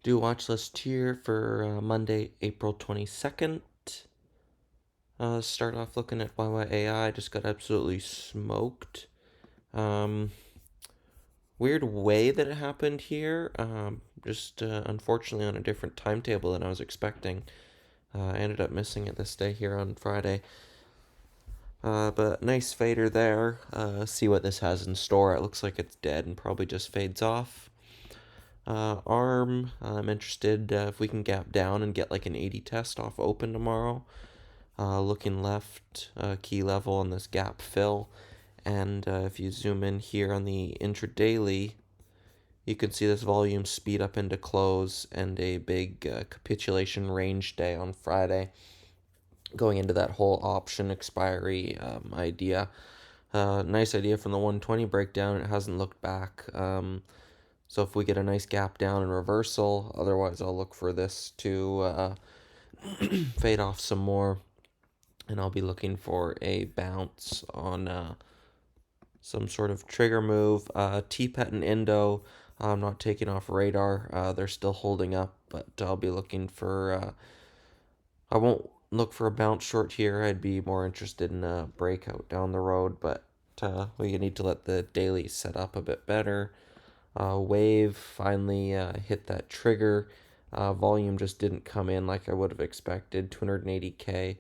Do watch list here for Monday, April 22nd. Start off looking at YYAI. Just got absolutely smoked. Um, Weird way that it happened here. Just unfortunately on a different timetable than I was expecting. I ended up missing it this day here on Friday. But nice fader there. See what this has in store. It looks like it's dead and probably just fades off. I'm interested if we can gap down and get like an 80 test off open tomorrow. Looking left, key level on this gap fill. And if you zoom in here on the intradaily, you can see this volume speed up into close and a big capitulation range day on Friday, going into that whole option expiry idea. Nice idea from the 120 breakdown. It hasn't looked back. So if we get a nice gap down and reversal, otherwise I'll look for this to fade off some more. And I'll be looking for a bounce on some sort of trigger move. T-Pet and Indo, I'm not taking off radar. They're still holding up, but I'll be looking for... I won't look for a bounce short here. I'd be more interested in a breakout down the road, but we need to let the daily set up a bit better. Wave finally hit that trigger. Volume just didn't come in like I would have expected. 280K.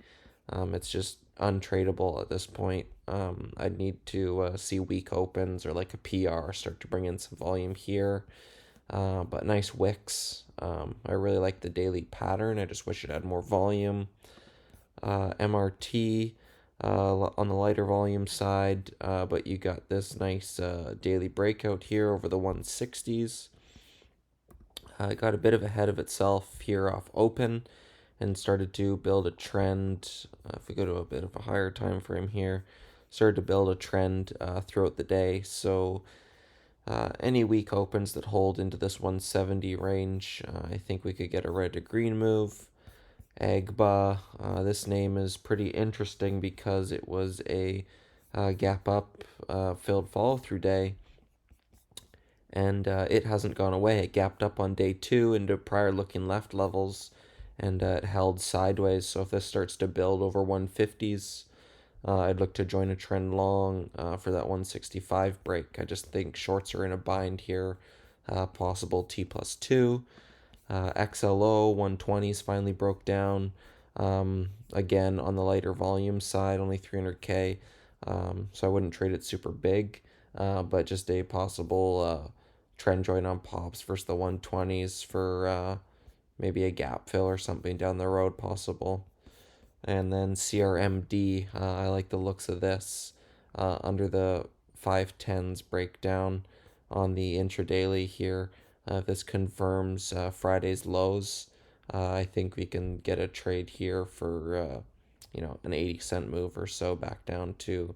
It's just untradeable at this point. I'd need to see weak opens or like a PR start to bring in some volume here. But nice wicks. I really like the daily pattern. I just wish it had more volume. MRT on the lighter volume side, but you got this nice daily breakout here over the 160s. It got a bit of ahead of itself here off open and started to build a trend. If we go to a bit of a higher time frame here, started to build a trend throughout the day. So any weak opens that hold into this 170 range, I think we could get a red to green move. Agba, this name is pretty interesting because it was a gap up filled follow through day, and it hasn't gone away. It gapped up on day 2 into prior looking left levels, and it held sideways. So if this starts to build over 150s, I'd look to join a trend long for that 165 break. I just think shorts are in a bind here. Possible T plus 2. XLO 120s finally broke down. Again, on the lighter volume side, only 300K. So I wouldn't trade it super big, but just a possible trend join on pops versus the 120s for maybe a gap fill or something down the road possible. And then CRMD, I like the looks of this under the 510s breakdown on the intradaily here. If this confirms Friday's lows, I think we can get a trade here for an 80-cent move or so back down to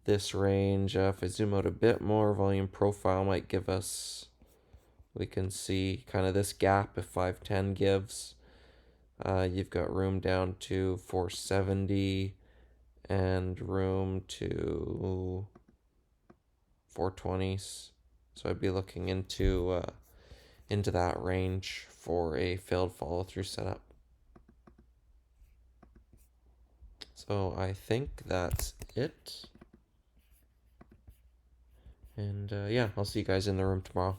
this range. If I zoom out a bit more, volume profile might give us, we can see kind of this gap if 510 gives. You've got room down to 470 and room to 420s. So I'd be looking into that range for a failed follow through setup. So I think that's it. And yeah, I'll see you guys in the room tomorrow.